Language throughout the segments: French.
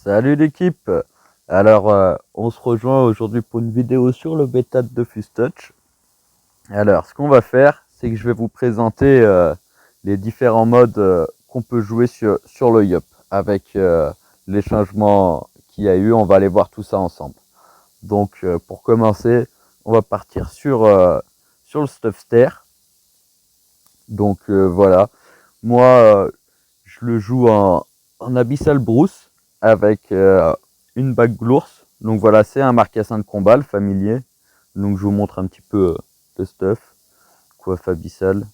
Salut l'équipe. Alors, on se rejoint aujourd'hui pour une vidéo sur le bêta de Dofus Touch. Alors, ce qu'on va faire, c'est que je vais vous présenter les différents modes qu'on peut jouer sur le Yup. Avec les changements qu'il y a eu, on va aller voir tout ça ensemble. Donc, pour commencer, on va partir sur le Stuffster. Donc, voilà. Moi, je le joue en Abyssal Bruce avec une bague Glours. Donc voilà, c'est un marcassin de combat, le familier. Donc je vous montre un petit peu le stuff. Coiffe abyssal.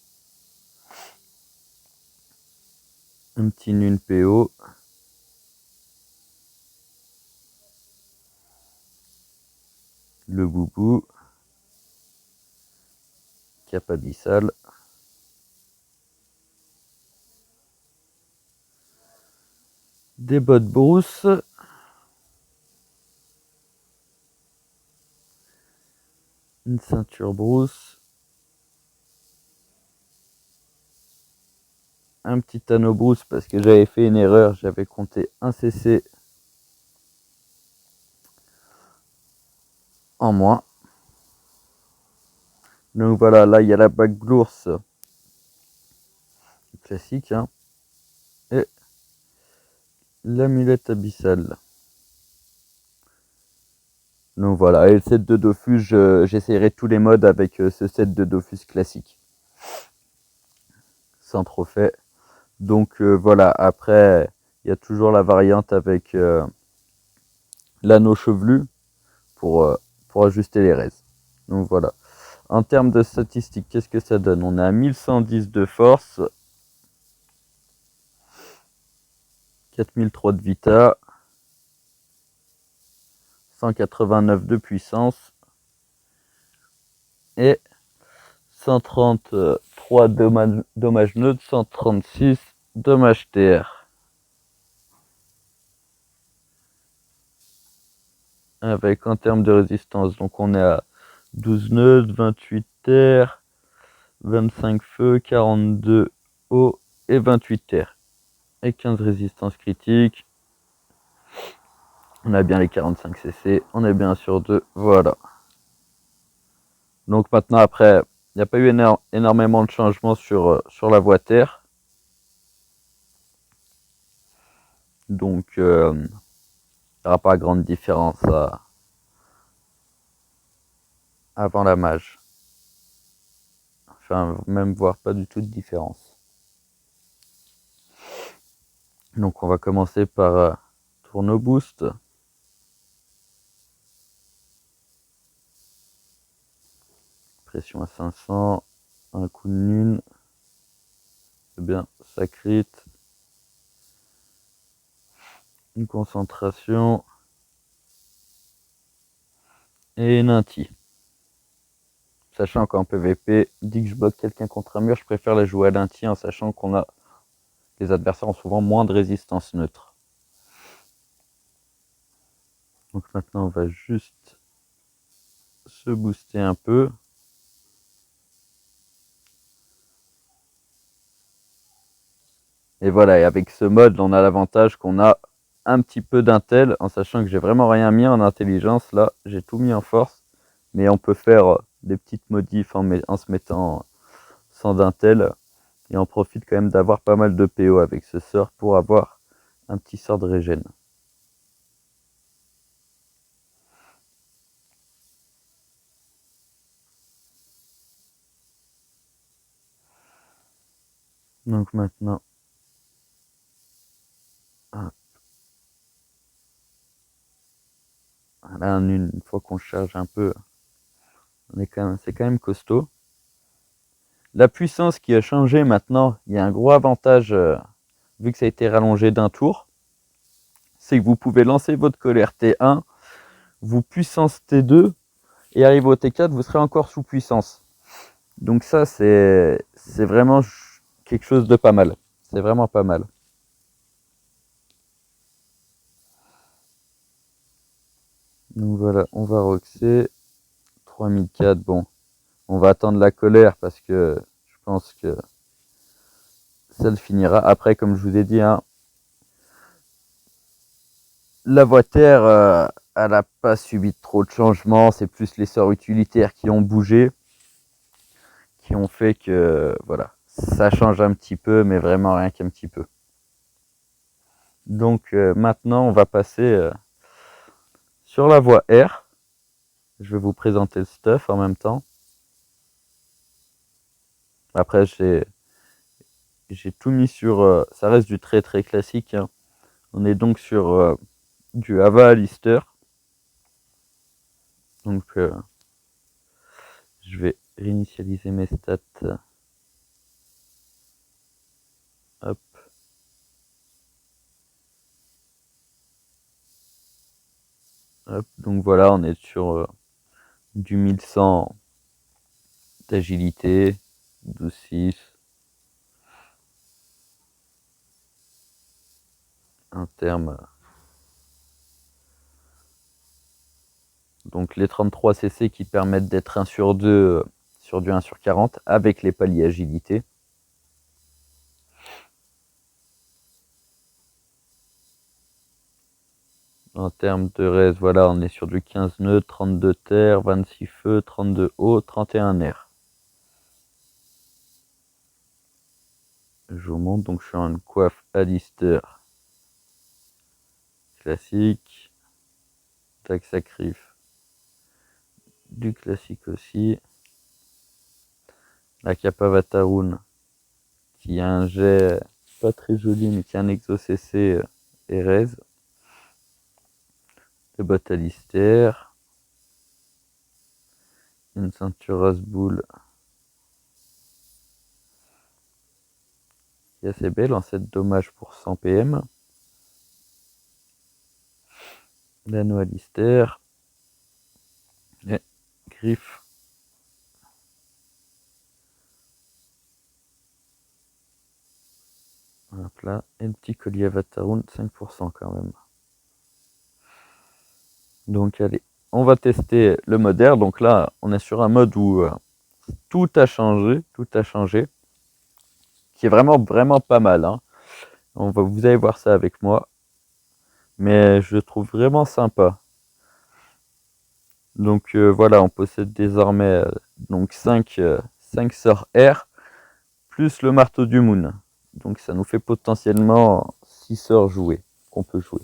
Un petit Nune PO. Le boubou. Cap abyssal. Des bottes Bruce. Une ceinture Bruce. Un petit anneau Bruce parce que j'avais fait une erreur, j'avais compté un CC en moins. Donc voilà, là il y a la bague Glours classique, hein, et l'amulette abyssale. Donc voilà, et le set de Dofus, j'essaierai tous les modes avec ce set de Dofus classique. Sans trophée. Donc voilà, après, il y a toujours la variante avec l'anneau chevelu pour ajuster les raises. Donc voilà. En termes de statistiques, qu'est-ce que ça donne? On est à 1110 de force, 4003 de vita, 189 de puissance et 133 dommages neutres, 136 dommages TR. Avec en termes de résistance, donc on est à 12 nœuds, 28 terres, 25 feux, 42 eau et 28 terres. Et 15 résistances critiques. On a bien les 45 CC, on est bien sur 2, voilà. Donc maintenant après, il n'y a pas eu énormément de changements sur la voie terre. Donc il n'y aura pas grande différence avant la mage. Enfin, même voire pas du tout de différence. Donc on va commencer par tourneau boost. Pression à 500. Un coup de nune. C'est bien, ça crit. Une concentration. Et une inti. Sachant qu'en PVP, dès que je bloque quelqu'un contre un mur, je préfère la jouer à l'inti en sachant les adversaires ont souvent moins de résistance neutre. Donc maintenant, on va juste se booster un peu. Et voilà, et avec ce mode, on a l'avantage qu'on a un petit peu d'intel, en sachant que j'ai vraiment rien mis en intelligence. Là, j'ai tout mis en force. Mais on peut faire des petites modifs en se mettant sans d'intel. Et on profite quand même d'avoir pas mal de PO avec ce sort pour avoir un petit sort de régène. Donc maintenant, hop. Là, une fois qu'on charge un peu, c'est quand même costaud. La puissance qui a changé maintenant, il y a un gros avantage, vu que ça a été rallongé d'un tour, c'est que vous pouvez lancer votre colère T1, vous puissance T2, et arrivé au T4, vous serez encore sous puissance. Donc ça, c'est vraiment quelque chose de pas mal. C'est vraiment pas mal. Donc voilà, on va roxer. 3004, bon. On va attendre la colère parce que je pense que ça le finira. Après, comme je vous ai dit, hein, la voie terre, elle n'a pas subi trop de changements. C'est plus les sorts utilitaires qui ont bougé, qui ont fait que voilà, ça change un petit peu, mais vraiment rien qu'un petit peu. Donc maintenant, on va passer sur la voie R. Je vais vous présenter le stuff en même temps. Après, j'ai tout mis sur... ça reste du très très classique. Hein. On est donc sur du Ava Alister. Donc, je vais réinitialiser mes stats. Hop. Hop. Donc voilà, on est sur du 1100 d'agilité, 12,6. Un terme. Donc les 33 cc qui permettent d'être 1 sur 2 sur du 1 sur 40 avec les paliers agilité. En termes de res, voilà, on est sur du 15 nœuds, 32 terre, 26 feux, 32 haut, 31 air. Je vous montre, donc je suis en une coiffe Alister classique. Tac sacrif. Du classique aussi. La Kappa Vataroon qui a un jet pas très joli mais qui a un exo CC Erez. Le bot Alister. Une ceinture Rasboul qui est assez belle en 7 dommages pour 100 PM. L'anneau Alister. Et griffe. Hop là. Et le petit collier Avataroon, 5% quand même. Donc allez, on va tester le mode air. Donc là, on est sur un mode où tout a changé, qui est vraiment vraiment pas mal. Hein. Vous allez voir ça avec moi, mais je le trouve vraiment sympa. Donc voilà, on possède désormais donc 5 sorts air plus le marteau du moon. Donc ça nous fait potentiellement 6 sorts joués qu'on peut jouer.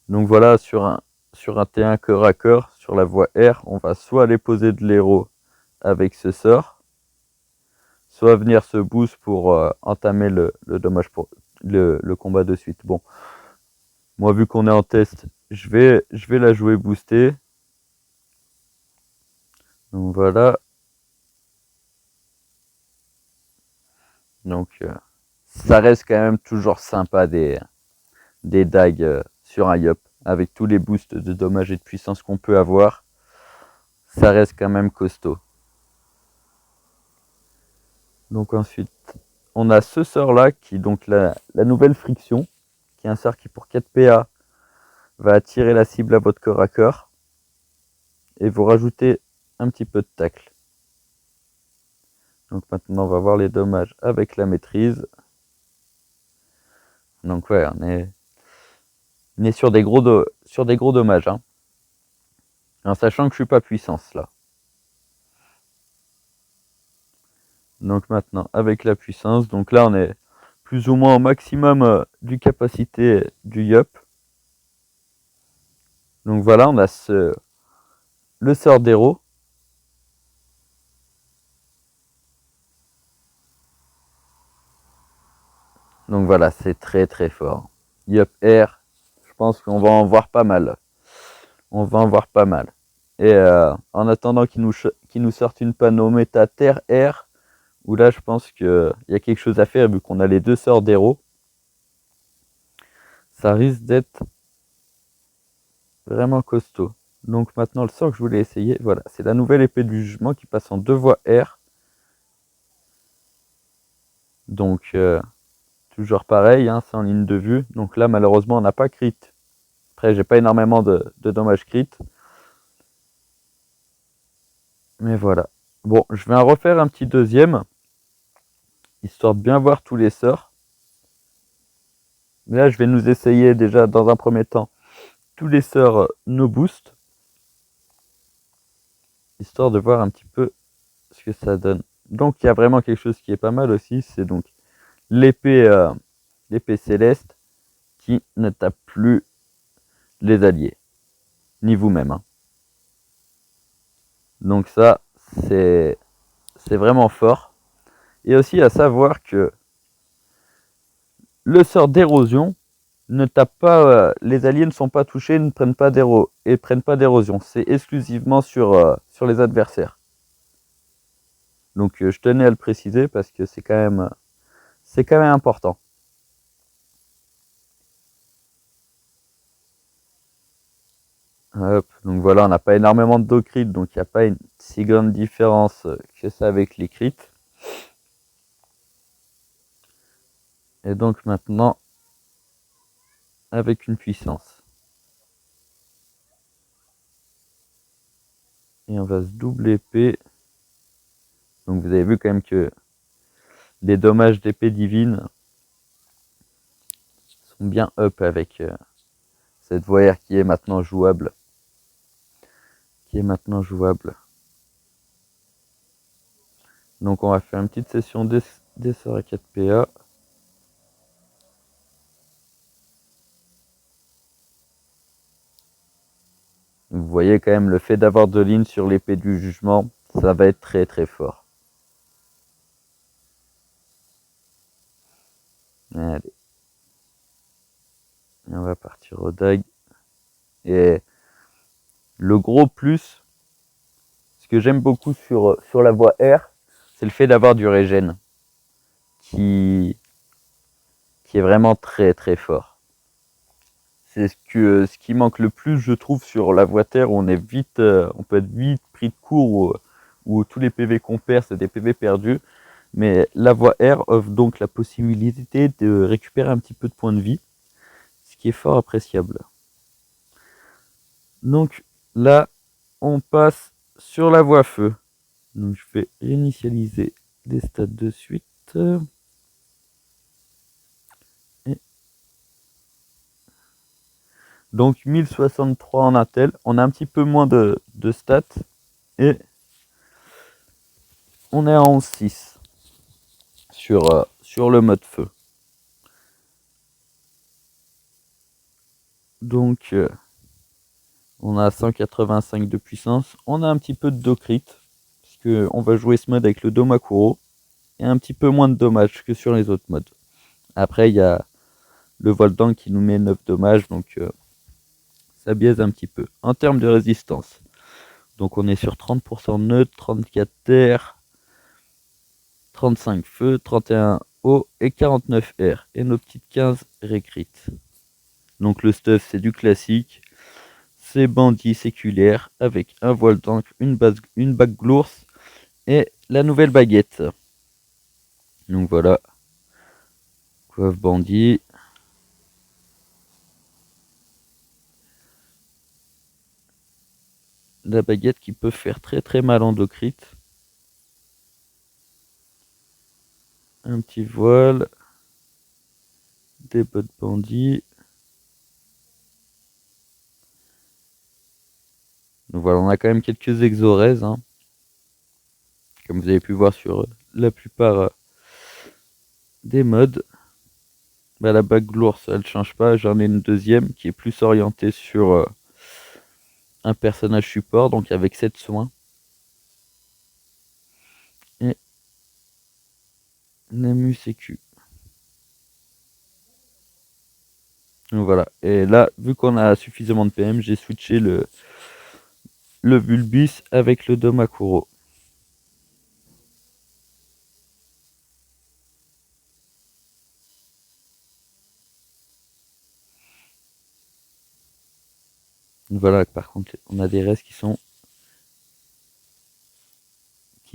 Donc voilà, sur un T1 corps à corps, sur la voie R, on va soit aller poser de l'héros avec ce sort, soit venir se boost pour entamer le dommage pour le combat de suite. Bon, moi vu qu'on est en test, je vais la jouer boostée. Donc voilà. Donc ça reste quand même toujours sympa des dagues sur un Yop. Avec tous les boosts de dommages et de puissance qu'on peut avoir, ça reste quand même costaud. Donc ensuite, on a ce sort là qui est donc la nouvelle friction, qui est un sort qui pour 4 PA va attirer la cible à votre corps à corps et vous rajoutez un petit peu de tacle. Donc maintenant on va voir les dommages avec la maîtrise. Donc ouais, on est sur des gros dommages. Hein. En sachant que je suis pas puissance là. Donc maintenant avec la puissance, donc là on est plus ou moins au maximum du capacité du Yup. Donc voilà, on a le sort d'héros. Donc voilà, c'est très très fort. Yup Air, je pense qu'on va en voir pas mal. On va en voir pas mal. Et en attendant qu'il nous sorte une panneau méta Terre Air, où là je pense qu'il y a quelque chose à faire vu qu'on a les deux sorts d'héros. Ça risque d'être vraiment costaud. Donc maintenant le sort que je voulais essayer, voilà, c'est la nouvelle épée du jugement qui passe en 2 voies R. Donc toujours pareil, hein, c'est en ligne de vue. Donc là malheureusement on n'a pas crit. Après j'ai pas énormément de dommages crit. Mais voilà. Bon, je vais en refaire un petit deuxième, histoire de bien voir tous les sorts. Là, je vais nous essayer déjà dans un premier temps tous les sorts no boost, histoire de voir un petit peu ce que ça donne. Donc il y a vraiment quelque chose qui est pas mal aussi, c'est donc l'épée l'épée céleste qui ne tape plus les alliés, ni vous-même. Hein. Donc ça, c'est vraiment fort. Et aussi à savoir que le sort d'érosion ne tape pas, les alliés ne sont pas touchés, ne prennent pas d'érosion. C'est exclusivement sur les adversaires. Donc je tenais à le préciser parce que c'est quand même important. Hop, donc voilà, on n'a pas énormément de dos crit, donc il n'y a pas une si grande différence que ça avec les crits. Et donc maintenant, avec une puissance. Et on va se double épée. Donc vous avez vu quand même que les dommages d'épée divine sont bien up avec cette voyeur qui est maintenant jouable. Donc on va faire une petite session des sorts à 4 PA. Vous voyez quand même le fait d'avoir de lignes sur l'épée du jugement, ça va être très très fort. Allez. On va partir au dag. Et le gros plus, ce que j'aime beaucoup sur la voie R, c'est le fait d'avoir du régène qui est vraiment très très fort. C'est ce qui manque le plus, je trouve, sur la voie terre, où on peut être vite pris de court, où tous les PV qu'on perd, c'est des PV perdus. Mais la voie R offre donc la possibilité de récupérer un petit peu de points de vie, ce qui est fort appréciable. Donc là, on passe sur la voie feu. Donc je vais réinitialiser les stats de suite. Et donc 1063 en intel. On a un petit peu moins de stats. Et on est à 11.6 sur le mode feu. Donc on a 185 de puissance. On a un petit peu de do crit. Parce qu'on va jouer ce mode avec le Domakuro. Et un petit peu moins de dommages que sur les autres modes. Après, il y a le Voltan qui nous met 9 dommages. Donc ça biaise un petit peu. En termes de résistance. Donc on est sur 30% neutre, 34 terre, 35 feu, 31 eau et 49 air. Et nos petites 15 récrites. Donc le stuff c'est du classique. C'est bandit séculaire avec un voile d'encre, une bague glours et la nouvelle baguette. Donc voilà. Coiffe bandit. La baguette qui peut faire très très mal en docrit. Un petit voile. Des bottes bandit. Donc voilà, on a quand même quelques exorèses. Hein. Comme vous avez pu voir sur la plupart des modes. Bah, la bague glours, elle change pas. J'en ai une deuxième qui est plus orientée sur un personnage support, donc avec 7 soins. Et Namu Sécu. Donc voilà. Et là, vu qu'on a suffisamment de PM, j'ai switché le Vulbus avec le Domakuro. Voilà, par contre, on a des restes qui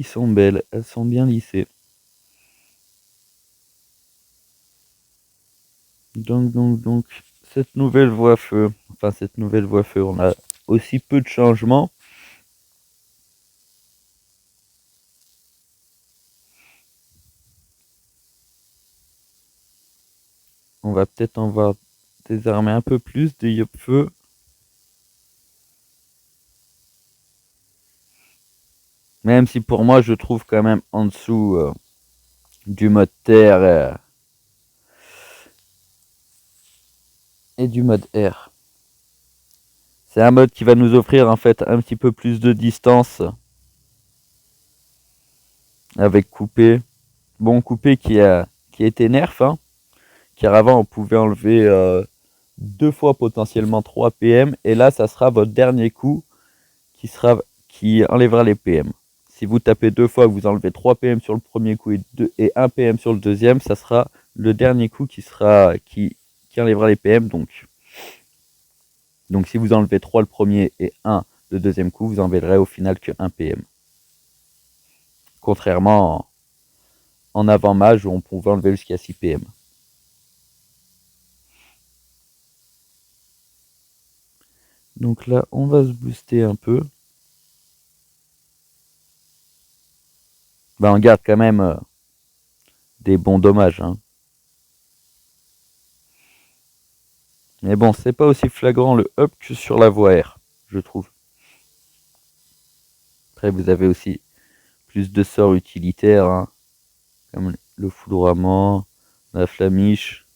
sont belles. Elles sont bien lissées. Donc, cette nouvelle voie feu, on a aussi peu de changements. on va peut-être en voir désarmer un peu plus des Yopfeu. Même si pour moi, je trouve quand même en dessous du mode terre et du mode air. C'est un mode qui va nous offrir en fait un petit peu plus de distance avec coupé. Bon, coupé qui a été nerf, hein, car avant on pouvait enlever 2 fois potentiellement 3 PM, et là ça sera votre dernier coup qui enlèvera les PM. Si vous tapez 2 fois, vous enlevez 3 PM sur le premier coup et 1 PM sur le deuxième, ça sera le dernier coup qui enlèvera les PM. Donc si vous enlevez 3 le premier et 1 le deuxième coup, vous enlèverez au final que 1 PM. Contrairement en avant mage où on pouvait enlever jusqu'à 6 PM. Donc là, on va se booster un peu. On garde quand même des bons dommages, hein. Mais bon, c'est pas aussi flagrant le up que sur la voie R, je trouve. Après, vous avez aussi plus de sorts utilitaires, hein, comme le foudroiement, la flamiche.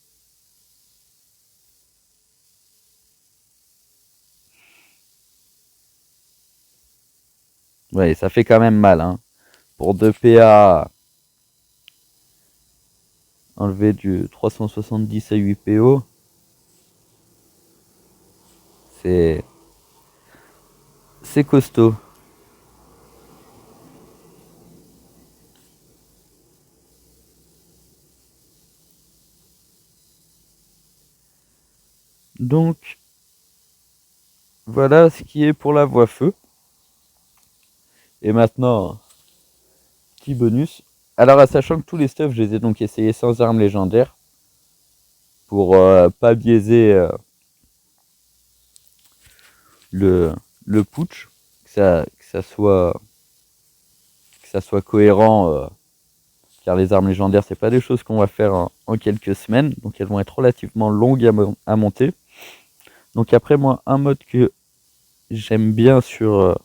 Ouais, ça fait quand même mal, hein. Pour 2 PA, enlever du 370 à 8 PO, c'est costaud. Donc, voilà ce qui est pour la voie feu. Et maintenant, petit bonus. Alors, sachant que tous les stuffs, je les ai donc essayés sans armes légendaires, pour pas biaiser le putsch, que ça soit cohérent, car les armes légendaires, c'est pas des choses qu'on va faire en quelques semaines, donc elles vont être relativement longues à monter. Donc après, moi, un mode que j'aime bien sur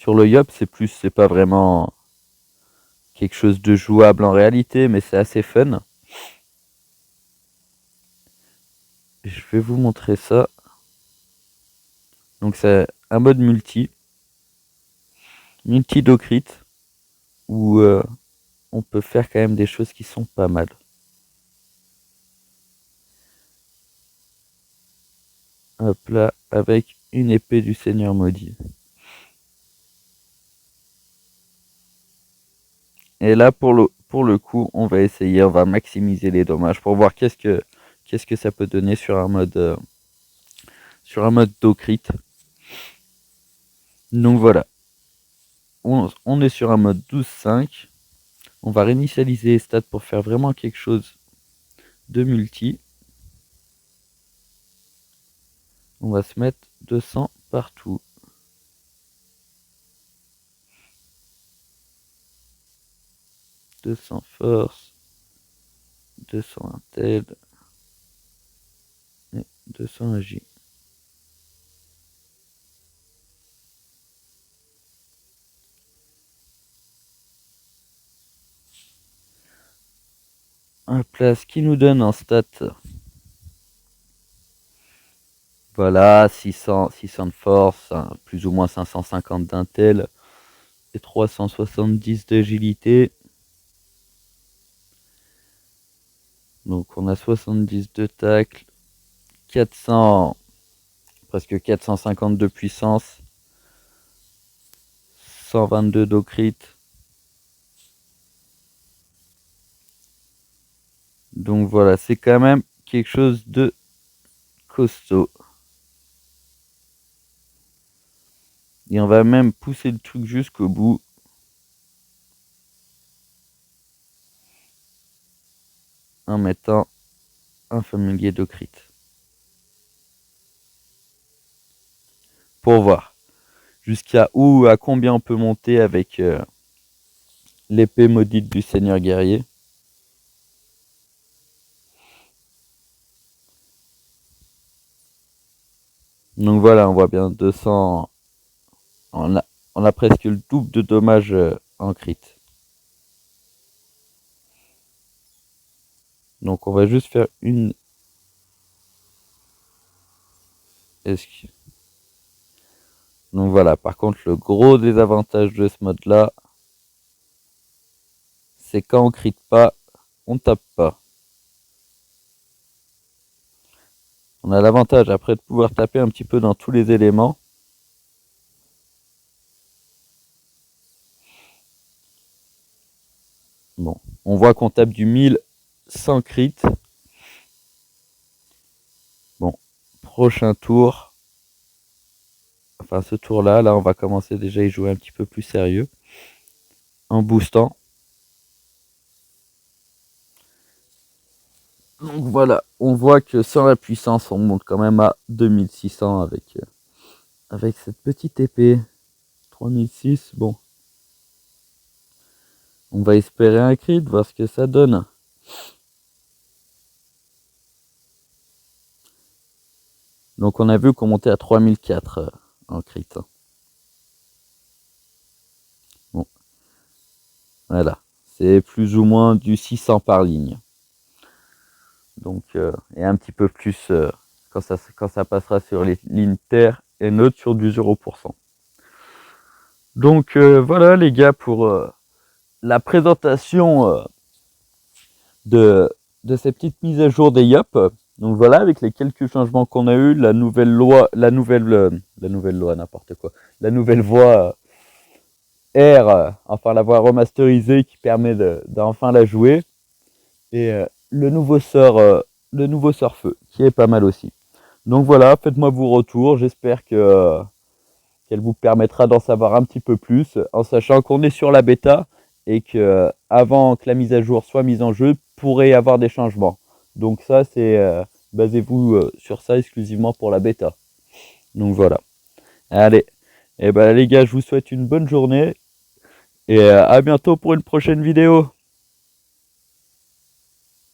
le Yop, c'est pas vraiment quelque chose de jouable en réalité, mais c'est assez fun. Je vais vous montrer ça. Donc c'est un mode multi-docrit, où on peut faire quand même des choses qui sont pas mal. Hop là, avec une épée du Seigneur maudit. Et là, pour le coup, on va maximiser les dommages pour voir qu'est-ce que ça peut donner sur un mode docrit. Donc voilà, on est sur un mode 12-5. On va réinitialiser les stats pour faire vraiment quelque chose de multi. On va se mettre 200 partout. « 200 force, 200 intel et 200 agi. Hop là, ce qui nous donne en stat, voilà, 600 de force, hein, plus ou moins 550 d'intel et 370 d'agilité. Donc on a 70 de tacle, 400, presque 450 de puissance, 122 d'ocrit. Donc voilà, c'est quand même quelque chose de costaud. Et on va même pousser le truc jusqu'au bout. En mettant un familier d'ocrit. Pour voir jusqu'à où, à combien on peut monter avec, . L'épée maudite du Seigneur guerrier. Donc voilà, on voit bien 200. On a presque le double de dommages en crit. Donc on va juste faire une esquive. Donc voilà, par contre le gros désavantage de ce mode là, c'est quand on crit pas, on tape pas. On a l'avantage après de pouvoir taper un petit peu dans tous les éléments. Bon, on voit qu'on tape du 1000 sans crit. Bon, prochain tour. Enfin ce tour là, on va commencer déjà à y jouer un petit peu plus sérieux. En boostant. Donc voilà, on voit que sans la puissance, on monte quand même à 2600 avec cette petite épée. 3006, bon. On va espérer un crit, voir ce que ça donne. Donc on a vu qu'on montait à 3004 en crit. Bon, voilà. C'est plus ou moins du 600 par ligne. Donc, et un petit peu plus quand ça passera sur les lignes terre et neutre sur du 0%. Donc voilà les gars pour la présentation de ces petites mises à jour des YOP. Donc voilà, avec les quelques changements qu'on a eu, la nouvelle loi, la nouvelle loi, n'importe quoi, la nouvelle voix R, enfin la voix remasterisée qui permet d'enfin la jouer, et le nouveau sort feu, qui est pas mal aussi. Donc voilà, faites-moi vos retours, j'espère que qu'elle vous permettra d'en savoir un petit peu plus, en sachant qu'on est sur la bêta, et que avant que la mise à jour soit mise en jeu, pourrait y avoir des changements. Donc ça, c'est basez-vous sur ça exclusivement pour la bêta. Donc voilà. Allez, et ben les gars, je vous souhaite une bonne journée et à bientôt pour une prochaine vidéo.